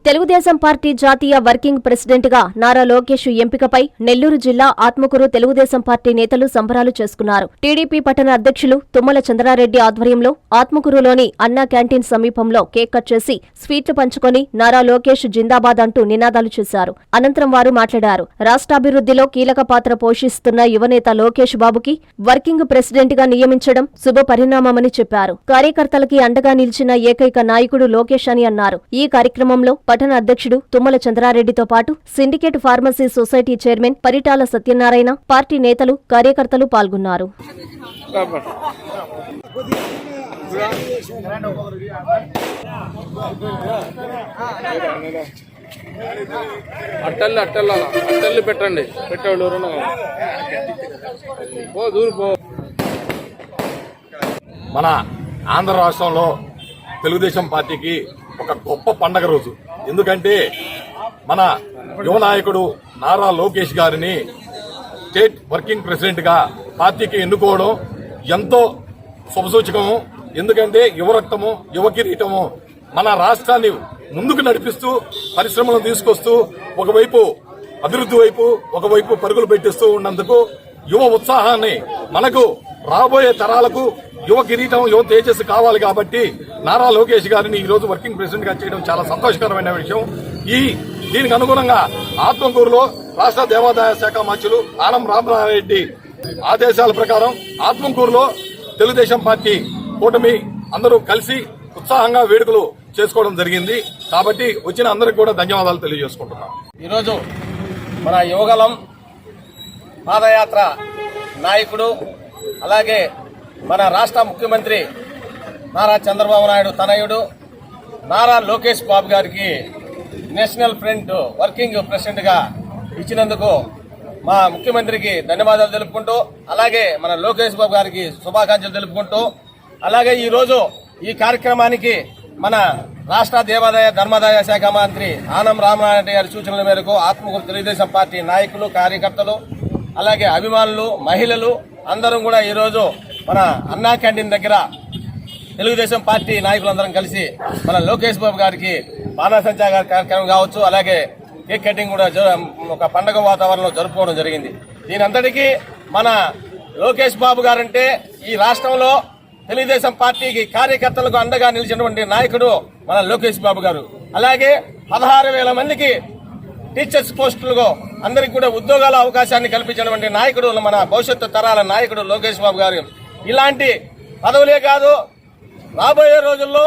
Telugu Desam party జాతీయ working president గా నారా లోకేష్ ఎంపికపై నెల్లూరు జిల్లా ఆత్మకూరు తెలుగుదేశం పార్టీ నేతలు సంబరాలు చేసుకున్నారు. టీడీపీ పట్టణ అధ్యక్షులు తుమ్మల చంద్రారెడ్డి ఆధ్వర్యంలో ఆత్మకూరులోని అన్నా క్యాంటీన్ సమీపంలో కేక్ కట్ చేసి స్వీట్లు పంచుకొని నారా లోకేష్ జిందాబాద్ అంటూ నినాదాలు చేశారు. అనంతరం వారు మాట్లాడారు. రాష్ట్రాభివృద్ధిలో కీలక పాత్ర పోషిస్తున్న యువనేత లోకేష్ బాబుకి వర్కింగ్ ప్రెసిడెంట్ గా నియమించడం శుభ పరిణామమని చెప్పారు. కార్యకర్తలకి అండగా నిలిచిన ఏకైక నాయకుడు లోకేష్ అని అన్నారు. ఈ కార్యక్రమంలో పట్టణ అధ్యక్షుడు తుమ్మల చంద్రారెడ్డితో పాటు syndicate pharmacy society chairman Paritala Satyanarayana, party నేతలు, కార్యకర్తలు పాల్గొన్నారు. అట్టల్లు పెట్టండి, పెట్టేవాళ్ళు మన ఆంధ్ర రాష్ట్రంలో తెలుగుదేశం పార్టీకి ఒక గొప్ప పండగ రోజు. ఎందుకంటే మన యువ నాయకుడు నారా లోకేష్ గారిని స్టేట్ వర్కింగ్ ప్రెసిడెంట్ గా పార్టీకి ఎన్నుకోవడం ఎంతో శుభసూచకము. ఎందుకంటే యువరక్తము, యువ కిరీటము మన రాష్ట్రాన్ని ముందుకు నడిపిస్తూ పరిశ్రమలను తీసుకొస్తూ ఒకవైపు అభివృద్ధి వైపు ఒకవైపు పరుగులు పెట్టిస్తూ ఉన్నందుకు యువ ఉత్సాహాన్ని మనకు రాబోయే తరాలకు యువ కిరీటం, యువ తేజస్సు కావాలి కాబట్టి నారా లోకేష్ గారిని ఈ రోజు వర్కింగ్ ప్రెసిడెంట్ గా చేయడం చాలా సంతోషకరమైన విషయం. దీనికి అనుగుణంగా ఆత్మకూరులో రాష్ట్ర దేవాదాయ శాఖ మంత్రులు ఆనం రామనారాయణ ఆదేశాల ప్రకారం ఆత్మకూరులో తెలుగుదేశం పార్టీ కూటమి అందరూ కలిసి ఉత్సాహంగా వేడుకలు చేసుకోవడం జరిగింది. కాబట్టి వచ్చిన అందరికి కూడా ధన్యవాదాలు తెలియజేసుకుంటున్నాం. ఈరోజు మన యువగలం పాదయాత్ర నాయకుడు, అలాగే మన రాష్ట్ర ముఖ్యమంత్రి నారా చంద్రబాబు నాయుడు తనయుడు నారా లోకేష్ బాబు గారికి నేషనల్ ఫ్రంట్ వర్కింగ్ ప్రెసిడెంట్ గా ఇచ్చినందుకు మా ముఖ్యమంత్రికి ధన్యవాదాలు తెలుపుకుంటూ, అలాగే మన లోకేష్ బాబు గారికి శుభాకాంక్షలు తెలుపుకుంటూ, అలాగే ఈరోజు ఈ కార్యక్రమానికి మన రాష్ట్ర దేవాదాయ ధర్మాదాయ శాఖ మంత్రి ఆనం రామనారాయణ గారి సూచనల మేరకు ఆత్మకూరు తెలుగుదేశం పార్టీ నాయకులు, కార్యకర్తలు, అలాగే అభిమానులు, మహిళలు అందరం కూడా ఈరోజు మన అన్నా క్యాంటీన్ దగ్గర తెలుగుదేశం పార్టీ నాయకులందరం కలిసి మన లోకేష్ బాబు గారికి బాణాసంచా కార్యక్రమం కావచ్చు, అలాగే కేక్ కటింగ్ కూడా ఒక పండగ వాతావరణంలో జరుపుకోవడం జరిగింది. దీని అంతటికీ మన లోకేష్ బాబు గారంటే ఈ రాష్ట్రంలో తెలుగుదేశం పార్టీకి కార్యకర్తలకు అండగా నిలిచినటువంటి నాయకుడు మన లోకేష్ బాబు గారు. అలాగే 16,000 మందికి టీచర్స్ పోస్టులకు అందరికి కూడా ఉద్యోగాల అవకాశాన్ని కల్పించినటువంటి నాయకుడు మన భవిష్యత్తు తరాల నాయకుడు లోకేష్ బాబు గారు. ఇలాంటి పదవులే కాదు, రాబోయే రోజుల్లో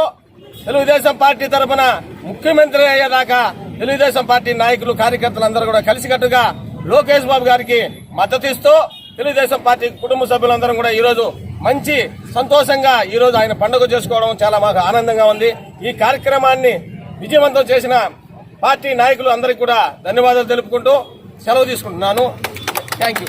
తెలుగుదేశం పార్టీ తరఫున ముఖ్యమంత్రి అయ్యేదాకా తెలుగుదేశం పార్టీ నాయకులు, కార్యకర్తలందరూ కూడా కలిసికట్టుగా లోకేష్ బాబు గారికి మద్దతు ఇస్తూ తెలుగుదేశం పార్టీ కుటుంబ సభ్యులందరం కూడా ఈరోజు మంచి సంతోషంగా ఈరోజు ఆయన పండుగ చేసుకోవడం చాలా మాకు ఆనందంగా ఉంది. ఈ కార్యక్రమాన్ని విజయవంతం చేసిన పార్టీ నాయకులు అందరికీ కూడా ధన్యవాదాలు తెలుపుకుంటూ సెలవు తీసుకుంటున్నాను. Thank you.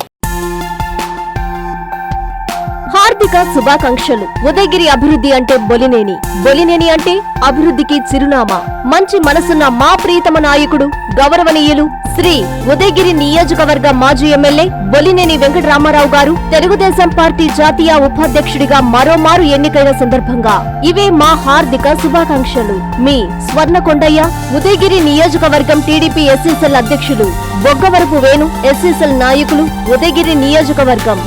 హార్దిక శుభాకాంక్షలు. ఉదయగిరి అభివృద్ధి అంటే బొలినేని, బొలినేని అంటే అభివృద్ధికి చిరునామా. మంచి మనసున్న మా ప్రీతమ నాయకుడు గౌరవనీయులు శ్రీ ఉదయగిరి నియోజకవర్గ మాజీ ఎమ్మెల్యే బొలినేని వెంకటరామారావు గారు తెలుగుదేశం పార్టీ జాతీయ ఉపాధ్యక్షుడిగా మరోమారు ఎన్నికైన సందర్భంగా ఇవే మా హార్దిక శుభాకాంక్షలు. మీ స్వర్ణకొండయ్య, ఉదయగిరి నియోజకవర్గం టీడీపీ ఎస్సీసెల్ అధ్యక్షులు బొగ్గవరపు వేణు, ఎస్సీసెల్ నాయకులు, ఉదయగిరి నియోజకవర్గం.